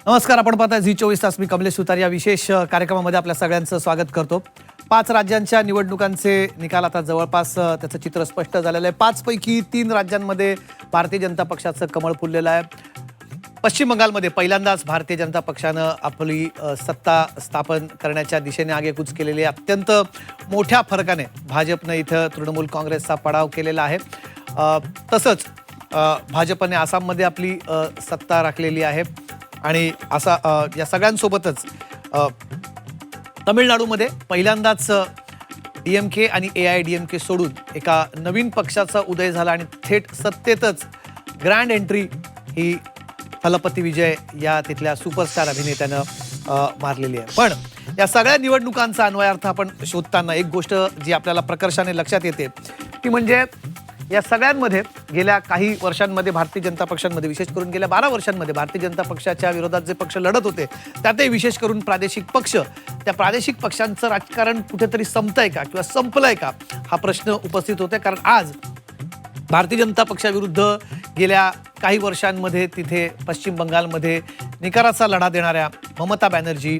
नमस्कार, आपण पाहताय झी 24 तास. मी कमलेश सुतार या विशेष कार्यक्रमामध्ये आपल्या सगळ्यांचं स्वागत करतो. 5 राज्यांच्या निवडणुकांचे निकाल आता जवळपास त्याचं चित्र स्पष्ट झालेलं आहे. 5 पैकी 3 राज्यांमध्ये भारतीय जनता पक्षाचं कमळ फुललेलं आहे. पश्चिम बंगालमध्ये पहिल्यांदाच भारतीय जनता पक्षानं आपली सत्ता स्थापन करण्याच्या दिशेने आगेकूच केलेली आहे. अत्यंत मोठ्या फरकाने भाजपनं इथं तृणमूल काँग्रेसचा पडाव केलेला आहे. तसंच भाजपने आसाममध्ये आपली सत्ता राखलेली आहे आणि असा या सगळ्यांसोबतच तमिळनाडूमध्ये पहिल्यांदाच DMK आणि AIADMK सोडून एका नवीन पक्षाचा उदय झाला आणि थेट सत्तेतच ग्रँड एंट्री ही थलपती विजय या तिथल्या सुपरस्टार अभिनेत्यानं मारलेली आहे. पण या सगळ्या निवडणुकांचा अन्वयार्थ आपण शोधताना एक गोष्ट जी आपल्याला प्रकर्षाने लक्षात येते ती म्हणजे या सगळ्यांमध्ये गेल्या काही वर्षांमध्ये भारतीय जनता पक्षांमध्ये, विशेष करून गेल्या 12 वर्षांमध्ये भारतीय जनता पक्षाच्या विरोधात जे पक्ष लढत होते त्यातही विशेष करून प्रादेशिक पक्ष, त्या प्रादेशिक पक्षांचं राजकारण कुठेतरी संपतंय का किंवा संपलंय का हा प्रश्न उपस्थित होते. कारण आज भारतीय जनता पक्षाविरुद्ध गेल्या काही वर्षांमध्ये तिथे पश्चिम बंगालमध्ये निकाराचा लढा देणाऱ्या ममता बॅनर्जी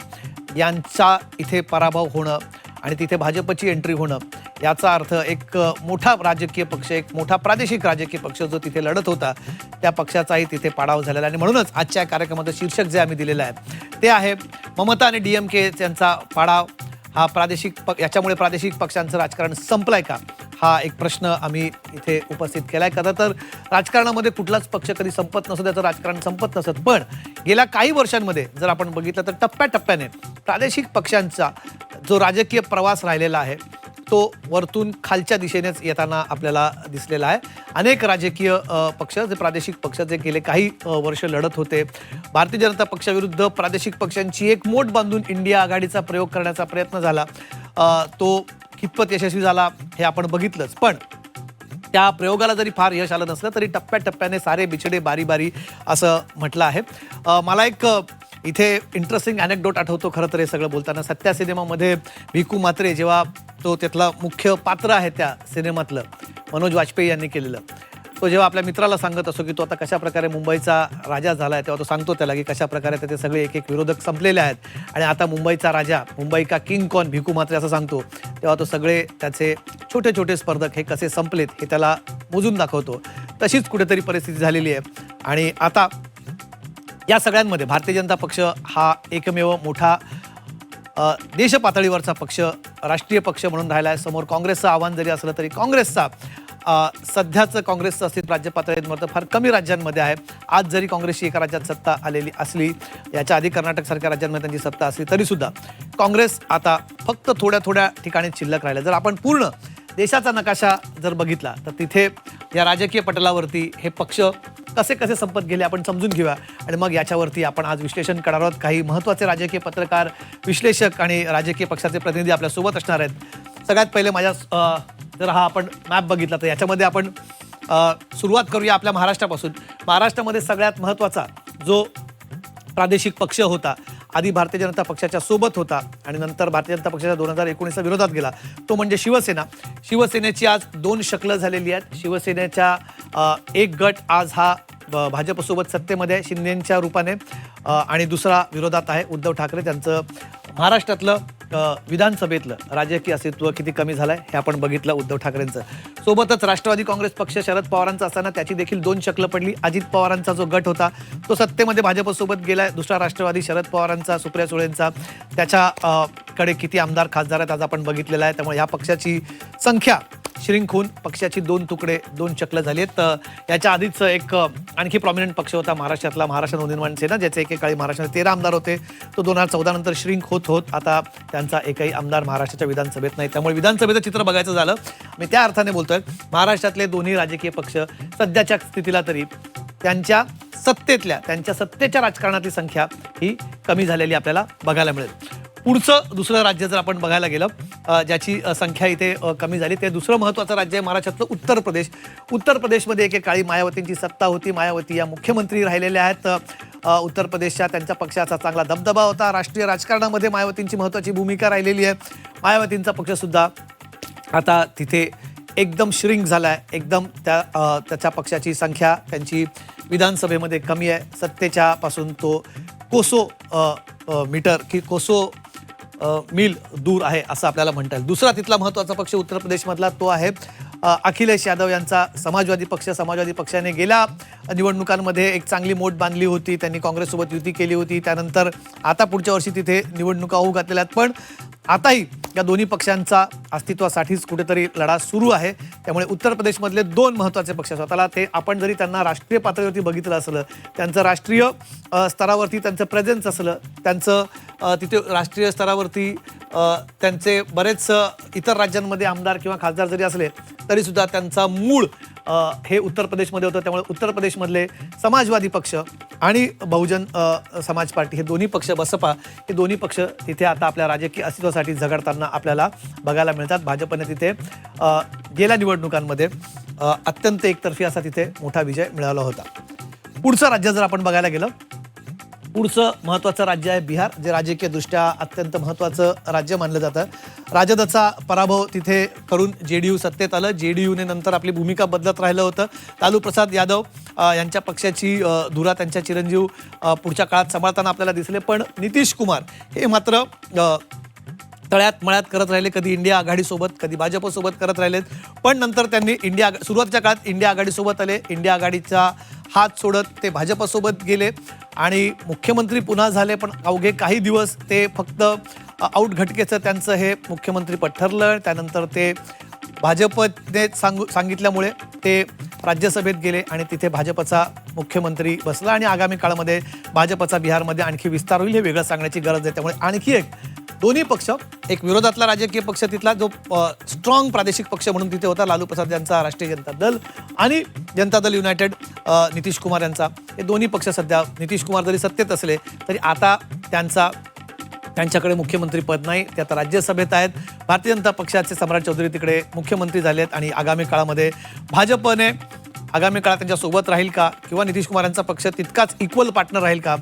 यांचा इथे पराभव होणं आणि तिथे भाजपची एंट्री होणं याचा अर्थ एक मोठा राजकीय पक्ष, एक मोठा प्रादेशिक राजकीय पक्ष जो तिथे लढत होता त्या पक्षाचाही तिथे पाडाव झालेला आहे. आणि म्हणूनच आजच्या कार्यक्रमाचं शीर्षक जे आम्ही दिलेलं आहे ते आहे ममता आणि DMK यांचा पाडाव हा याच्यामुळे प्रादेशिक पक्षांचं राजकारण संपलंय का हा एक प्रश्न आम्ही इथे उपस्थित केलाय. खरं तर राजकारणामध्ये कुठलाच पक्ष कधी संपत नसतो, त्याचं राजकारण संपत नसत. पण गेल्या काही वर्षांमध्ये जर आपण बघितलं तर टप्प्याटप्प्याने प्रादेशिक पक्षांचा जो राजकीय प्रवास राहिलेला आहे तो वरतून खालच्या दिशेनेच येताना आपल्याला दिसलेला आहे. अनेक राजकीय पक्ष, जे प्रादेशिक पक्ष जे गेले काही वर्ष लढत होते, भारतीय जनता पक्षाविरुद्ध प्रादेशिक पक्षांची एक मोठ बांधून इंडिया आघाडीचा प्रयोग करण्याचा प्रयत्न झाला. तो कितपत यशस्वी झाला हे आपण बघितलंच. पण त्या प्रयोगाला जरी फार यश आलं नसलं तरी टप्प्याटप्प्याने सारे बिछडे बारी बारी असं म्हटलं आहे. मला एक इथे इंटरेस्टिंग अनेक्डोट आठवतो खरं तर हे सगळं बोलताना. सत्या सिनेमामध्ये भिकू म्हात्रे जेव्हा तो त्यातला मुख्य पात्र आहे त्या सिनेमातलं, मनोज वाजपेयी यांनी केलेलं, तो जेव्हा आपल्या मित्राला सांगत असतो की तो आता कशा प्रकारे मुंबईचा राजा झाला आहे, तेव्हा तो सांगतो त्याला की कशा प्रकारे त्याचे सगळे एक एक विरोधक संपलेले आहेत आणि आता मुंबईचा राजा, मुंबई का किंग कॉन भिकू म्हात्रे असं सांगतो. तेव्हा तो सगळे त्याचे छोटे छोटे स्पर्धक हे कसे संपलेत हे त्याला मोजून दाखवतो. तशीच कुठेतरी परिस्थिती झालेली आहे. आणि आता या सगळ्यांमध्ये भारतीय जनता पक्ष हा एकमेव मोठा देश पातळीवरचा पक्ष, राष्ट्रीय पक्ष म्हणून राहिला आहे. समोर काँग्रेसचं आव्हान जरी असलं तरी काँग्रेसचा सध्याचं काँग्रेसचं अस्तित्व राज्य पातळीवर फार कमी राज्यांमध्ये आहे. आज जरी काँग्रेसची एका राज्यात सत्ता आलेली असली, याच्या आधी कर्नाटकसारख्या राज्यांमध्ये त्यांची सत्ता असली तरीसुद्धा काँग्रेस आता फक्त थोड्या थोड्या ठिकाणी शिल्लक राहिलं. जर आपण पूर्ण देशाचा नकाशा जर बघितला तर तिथे या राजकीय पटलावरती हे पक्ष कसे कसे संपत गेले आपण समजून घेऊया आणि मग याच्यावरती आपण आज विश्लेषण करणार आहोत. काही महत्त्वाचे राजकीय पत्रकार, विश्लेषक आणि राजकीय पक्षाचे प्रतिनिधी आपल्यासोबत असणार आहेत. सगळ्यात पहिले माझ्या जर हा आपण मॅप बघितला तर याच्यामध्ये आपण सुरुवात करूया आपल्या महाराष्ट्रापासून. महाराष्ट्रामध्ये सगळ्यात महत्त्वाचा जो प्रादेशिक पक्ष होता, आधी भारतीय जनता पक्षाच्या सोबत होता आणि नंतर भारतीय जनता पक्षाच्या 2019 विरोधात गेला, तो म्हणजे शिवसेना. शिवसेनेची आज 2 शकलं झालेली आहेत. शिवसेनेच्या एक गट आज हा भाजपसोबत सत्तेमध्ये आहे शिंदेंच्या रूपाने आणि दुसरा विरोधात आहे उद्धव ठाकरे. त्यांचं महाराष्ट्रातलं विधानसभेतलं राजकीय अस्तित्व किती कमी झालंय हे आपण बघितलं उद्धव ठाकरेंचं. सोबतच राष्ट्रवादी काँग्रेस पक्ष शरद पवारांचा असताना त्याची देखील 2 शकलं पडली. अजित पवारांचा जो गट होता तो सत्तेमध्ये भाजपसोबत गेलाय. दुसरा राष्ट्रवादी शरद पवारांचा, सुप्रिया सुळेंचा, त्याच्याकडे किती आमदार खासदार आहेत आज आपण बघितलेला आहे. त्यामुळे ह्या पक्षाची संख्या श्रिंक होऊन पक्षाची 2 तुकडे, 2 चक्र झाली आहेत. याच्या आधीच एक आणखी प्रॉमिनंट पक्ष होता महाराष्ट्रातला, महाराष्ट्र नवनिर्माण सेना, ज्याचे एकेकाळी महाराष्ट्रात 13 आमदार होते. तो 2014 नंतर श्रिंक होत होत आता त्यांचा एकही आमदार महाराष्ट्राच्या विधानसभेत नाही. त्यामुळे विधानसभेचं चित्र बघायचं झालं, मी त्या अर्थाने बोलतोय, महाराष्ट्रातले दोन्ही राजकीय पक्ष सध्याच्या स्थितीला तरी त्यांच्या सत्तेच्या राजकारणातली संख्या ही कमी झालेली आपल्याला बघायला मिळेल. पुढचं दुसरं राज्य जर आपण बघायला गेलं ज्याची संख्या इथे कमी झाली, ते दुसरं महत्त्वाचं राज्य आहे महाराष्ट्रातलं उत्तर प्रदेश. उत्तर प्रदेशमध्ये एकेकाळी मायावतींची सत्ता होती. मायावती या मुख्यमंत्री राहिलेल्या आहेत उत्तर प्रदेशच्या. त्यांच्या पक्षाचा चांगला दबदबा होता. राष्ट्रीय राजकारणामध्ये मायावतींची महत्त्वाची भूमिका राहिलेली आहे. मायावतींचा पक्षसुद्धा आता तिथे एकदम श्रिंक झाला आहे. एकदम त्याच्या पक्षाची संख्या त्यांची विधानसभेमध्ये कमी आहे. सत्तेच्या पासून तो कोसो मीटर की कोसो मिल दूर आहे असं आपल्याला म्हणता येईल. दुसरा तिथला महत्त्वाचा पक्ष उत्तर प्रदेशमधला तो आहे अखिलेश यादव यांचा समाजवादी पक्ष. समाजवादी पक्षाने गेल्या निवडणुकांमध्ये एक चांगली मोठ बांधली होती. त्यांनी काँग्रेससोबत युती केली होती. त्यानंतर आता पुढच्या वर्षी तिथे निवडणुका होऊ घातलेल्या आहेत. पण आताही या दोन्ही पक्षांचा अस्तित्वासाठीच कुठेतरी लढा सुरू आहे. त्यामुळे उत्तर प्रदेशमधले दोन महत्त्वाचे पक्ष स्वतःला ते आपण जरी त्यांना राष्ट्रीय पातळीवरती बघितलं असलं, त्यांचं राष्ट्रीय स्तरावरती त्यांचं प्रेझेन्स असलं, त्यांचं तिथे राष्ट्रीय स्तरावरती त्यांचे बरेच इतर राज्यांमध्ये आमदार किंवा खासदार जरी असले तरीसुद्धा त्यांचा मूळ हे उत्तर प्रदेशमध्ये होतं. त्यामुळे उत्तर प्रदेशमधले समाजवादी पक्ष आणि बहुजन समाज पार्टी हे दोन्ही पक्ष, बसपा हे दोन्ही पक्ष तिथे आता आपल्या राजकीय अस्तित्वासाठी झगडताना आपल्याला बघायला मिळतात. भाजपने तिथे गेल्या निवडणुकांमध्ये अत्यंत एकतर्फी असा तिथे मोठा विजय मिळवला होता. पुढचं राज्य जर आपण बघायला गेलं, पुढचं महत्त्वाचं राज्य आहे बिहार, जे राजकीयदृष्ट्या अत्यंत महत्त्वाचं राज्य मानलं जातं. राजदचा पराभव तिथे करून JDU सत्तेत आलं. JDUने नंतर आपली भूमिका बदलत राहिलं होतं. लालू प्रसाद यादव यांच्या पक्षाची धुरा त्यांच्या चिरंजीव पुढच्या काळात सांभाळताना आपल्याला दिसले. पण नितीश कुमार हे मात्र तळ्यात मळ्यात करत राहिले. कधी इंडिया आघाडीसोबत, कधी भाजपसोबत करत राहिलेत. पण नंतर त्यांनी सुरुवातीच्या काळात इंडिया आघाडीसोबत आले. इंडिया आघाडीचा हात सोडत ते भाजपसोबत गेले आणि मुख्यमंत्री पुन्हा झाले. पण अवघे काही दिवस ते फक्त आऊट घटकेचं त्यांचं हे मुख्यमंत्रीपद ठरलं. त्यानंतर ते भाजपने सांगितल्यामुळे ते राज्यसभेत गेले आणि तिथे भाजपचा मुख्यमंत्री बसला. आणि आगामी काळामध्ये भाजपचा बिहारमध्ये आणखी विस्तार होईल हे वेगळं सांगण्याची गरज आहे. त्यामुळे आणखी एक दोन्ही पक्ष, एक विरोधातला राजकीय पक्ष तिथला जो स्ट्रॉंग प्रादेशिक पक्ष म्हणून तिथे होता लालू प्रसाद यांचा राष्ट्रीय जनता दल आणि जनता दल युनायटेड नितीश कुमार यांचा, हे दोन्ही पक्ष सध्या नितीश कुमार जरी सत्तेत असले तरी आता त्यांच्याकडे मुख्यमंत्री पद नाही. ते आता राज्यसभेत आहेत. भारतीय जनता पक्षाचे सम्राट चौधरी तिकडे मुख्यमंत्री झाले आहेत आणि आगामी काळामध्ये भाजपने आगामी काळात त्यांच्यासोबत राहील का किंवा नितीश कुमार यांचा पक्ष तितकाच इक्वल पार्टनर राहील का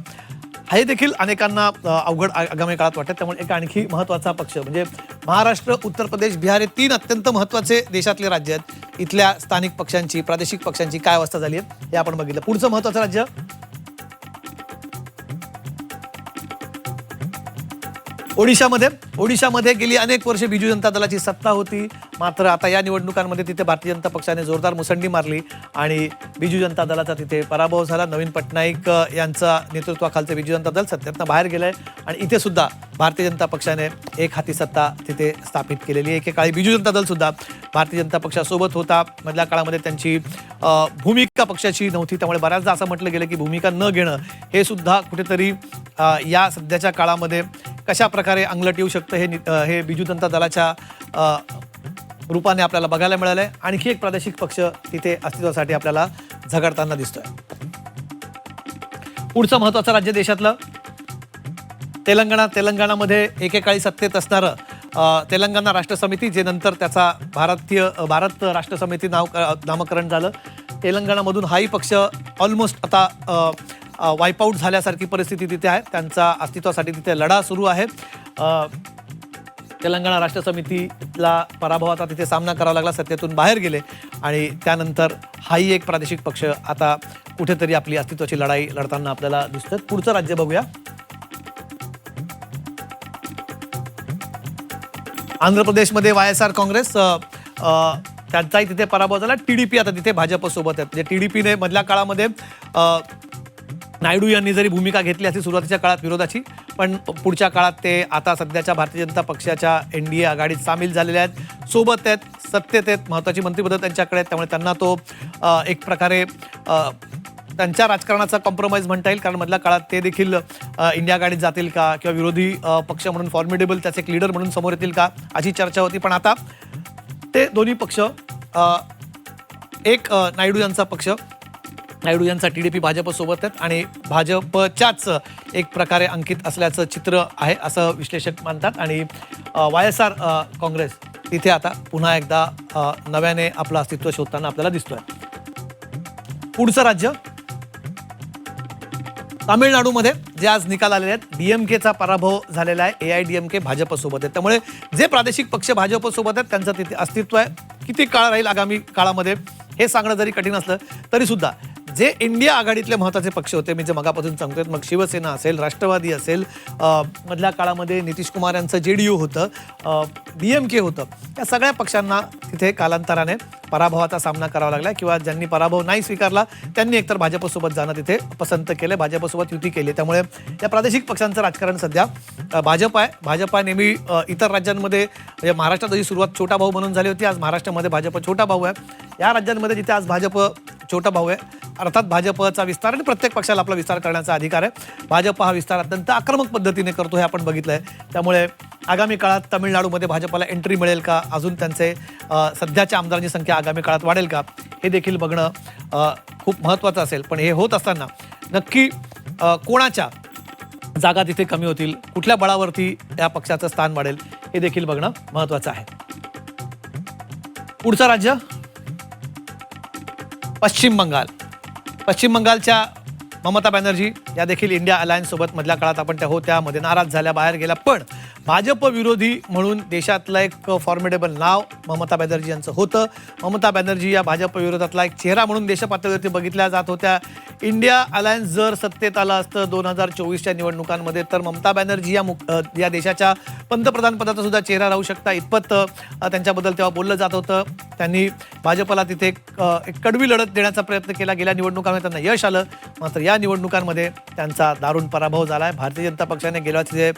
हे देखील अनेकांना अवघड आगामी काळात वाटतं. त्यामुळे एक आणखी महत्त्वाचा पक्ष म्हणजे महाराष्ट्र, उत्तर प्रदेश, बिहार हे तीन अत्यंत महत्त्वाचे देशातले राज्य आहेत. इथल्या स्थानिक पक्षांची, प्रादेशिक पक्षांची काय अवस्था झाली आहे हे आपण बघितलं. पुढचं महत्त्वाचं राज्य ओडिशामध्ये गेली अनेक वर्षे बिजू जनता दलाची सत्ता होती. मात्र आता या निवडणुकांमध्ये तिथे भारतीय जनता पक्षाने जोरदार मुसंडी मारली आणि बिजू जनता दलाचा तिथे पराभव झाला. नवीन पटनाईक यांचा नेतृत्वाखालचं बिजू जनता दल सत्तेतनं बाहेर गेलंय आणि इथे सुद्धा भारतीय जनता पक्षाने एक हाती सत्ता तिथे स्थापित केलेली आहे. एकेकाळी बिजू जनता दल सुद्धा भारतीय जनता पक्षासोबत होता. मधल्या काळामध्ये त्यांची भूमिका पक्षाची नव्हती. त्यामुळे बऱ्याचदा असं म्हटलं गेलं की भूमिका न घेणं हे सुद्धा कुठेतरी या सध्याच्या काळामध्ये कशा प्रकारे अंगलट येऊ शकतं हे बिजू जनता दलाच्या रूपाने आपल्याला बघायला मिळालंय. आणखी एक प्रादेशिक पक्ष तिथे अस्तित्वासाठी आपल्याला झगडताना दिसतोय. पुढचं महत्त्वाचं राज्य देशातलं तेलंगणामध्ये एकेकाळी सत्तेत असणारं तेलंगणा राष्ट्र समिती, जे नंतर त्याचा भारत राष्ट्र समिती नामकरण झालं. तेलंगणामधून हाही पक्ष ऑलमोस्ट आता वाईपआउट झाल्यासारखी परिस्थिती तिथे आहे. त्यांचा अस्तित्वासाठी तिथे लढा सुरू आहे. तेलंगणा राष्ट्र समितीला पराभवाचा तिथे सामना करावा लागला, सत्तेतून बाहेर गेले आणि त्यानंतर हाही एक प्रादेशिक पक्ष आता कुठेतरी आपली अस्तित्वाची लढाई लढताना आपल्याला दिसतं. पुढचं राज्य बघूया. आंध्र प्रदेशमध्ये YSR काँग्रेस, त्यांचाही तिथे पराभव झाला. TDP आता तिथे भाजपसोबत आहे. म्हणजे TDPने मधल्या काळामध्ये नायडू यांनी जरी भूमिका घेतली असती सुरुवातीच्या काळात विरोधाची, पण पुढच्या काळात ते आता सध्याच्या भारतीय जनता पक्षाच्या NDA आघाडीत सामील झालेले आहेत, सोबत आहेत, सत्तेत आहेत, महत्त्वाची मंत्रिपदं त्यांच्याकडे आहेत. त्यामुळे त्यांना तो एक प्रकारे त्यांच्या राजकारणाचा कॉम्प्रोमाइज म्हणता येईल. कारण मधल्या काळात ते देखील इंडिया आघाडीत जातील का किंवा विरोधी पक्ष म्हणून फॉर्मिडेबल त्याचे एक लीडर म्हणून समोर येतील का अशी चर्चा होती. पण आता ते दोन्ही पक्ष, एक नायडू यांचा पक्ष, नायडू यांचा TDP भाजपसोबत आहेत आणि भाजपच्याच एक प्रकारे अंकित असल्याचं चित्र आहे असं विश्लेषक मानतात. आणि YSR काँग्रेस तिथे आता पुन्हा एकदा नव्याने आपलं अस्तित्व शोधताना आपल्याला दिसतोय. पुढचं राज्य तामिळनाडूमध्ये जे आज निकाल आलेले आहेत, DMKचा पराभव झालेला आहे. AIDMK भाजपसोबत आहे. त्यामुळे जे प्रादेशिक पक्ष भाजपसोबत आहेत त्यांचं तिथे अस्तित्व आहे. किती काळ राहील आगामी काळामध्ये हे सांगणं जरी कठीण असलं तरी सुद्धा जे इंडिया आघाडीतले महत्त्वाचे पक्ष होते, मी जे मगापासून सांगतोय, मग शिवसेना असेल, राष्ट्रवादी असेल, मधल्या काळामध्ये नितीश कुमार यांचं JDU होतं, DMK होतं, या सगळ्या पक्षांना तिथे कालांतराने पराभवाचा सामना करावा लागला किंवा ज्यांनी पराभव नाही स्वीकारला त्यांनी एकतर भाजपसोबत जाणं तिथे पसंत केलं, भाजपसोबत युती केली. त्यामुळे या प्रादेशिक पक्षांचं राजकारण सध्या भाजप आहे. भाजप नेहमी इतर राज्यांमध्ये, म्हणजे महाराष्ट्रात ही सुरुवात छोटा भाऊ म्हणून झाली होती, आज महाराष्ट्रामध्ये भाजप छोटा भाऊ आहे. या राज्यांमध्ये जिथे आज भाजप छोटा भाऊ आहे, अर्थात भाजपचा विस्तार आणि प्रत्येक पक्षाला आपला विस्तार करण्याचा अधिकार आहे. भाजप हा विस्तार अत्यंत आक्रमक पद्धतीने करतो हे आपण बघितलंय. त्यामुळे आगामी काळात तामिळनाडूमध्ये भाजपला एंट्री मिळेल का, अजून त्यांचे सध्याच्या आमदारांची संख्या आगामी काळात वाढेल का, हे देखील बघणं खूप महत्त्वाचं असेल. पण हे होत असताना नक्की कोणाच्या जागा तिथे कमी होतील, कुठल्या बळावरती या पक्षाचं स्थान वाढेल, हे देखील बघणं महत्त्वाचं आहे. पुढचं राज्य पश्चिम बंगाल. पश्चिम बंगालच्या ममता बॅनर्जी या देखील इंडिया अलायन्स सोबत मधल्या काळात आपण त्या होत्या, मध्ये नाराज झाल्या, बाहेर गेल्या. पण भाजप विरोधी म्हणून देशातलं एक फॉर्मिडेबल नाव ममता बॅनर्जी यांचं होतं. ममता बॅनर्जी या भाजप विरोधातला एक चेहरा म्हणून देशपातळीवरती बघितल्या जात होत्या. इंडिया अलायन्स जर सत्तेत आलं असतं 2024च्या निवडणुकांमध्ये, तर ममता बॅनर्जी या देशाच्या पंतप्रधान पदाचा सुद्धा चेहरा राहू शकता, इतपत त्यांच्याबद्दल तेव्हा बोललं जात होतं. त्यांनी भाजपला तिथे एक कडवी लढत देण्याचा प्रयत्न केला. गेल्या निवडणुकांमध्ये त्यांना यश आलं, मात्र या निवडणुकांमध्ये त्यांचा दारुण पराभव झाला आहे. भारतीय जनता पक्षाने गेल्या वर्षी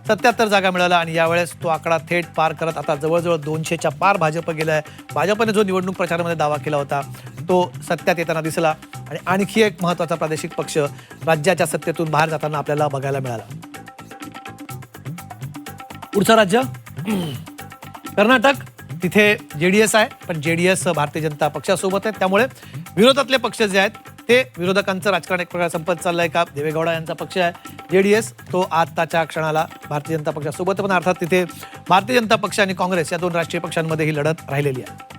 77 जागा मिळाला आणि यावेळेस तो आकडा थेट पार करत आता जवळजवळ 200च्या पार भाजप गेलाय. भाजपने जो निवडणूक प्रचारामध्ये दावा केला होता तो सत्यात येताना दिसला आणि आणखी एक महत्त्वाचा प्रादेशिक पक्ष राज्याच्या सत्तेतून बाहेर जाताना आपल्याला बघायला मिळाला. पुढचं राज्य कर्नाटक. तिथे JDS आहे, पण JDS भारतीय जनता पक्षासोबत आहे. त्यामुळे विरोधातले पक्ष जे आहेत ते विरोधकांचं राजकारण एक प्रकारे संपत चाललंय का. देवेगौडा यांचा पक्ष आहे JDS, तो आताच्या क्षणाला भारतीय जनता पक्षासोबत, पण अर्थात तिथे भारतीय जनता पक्ष आणि काँग्रेस या दोन राष्ट्रीय पक्षांमध्ये ही लढत राहिलेली आहे.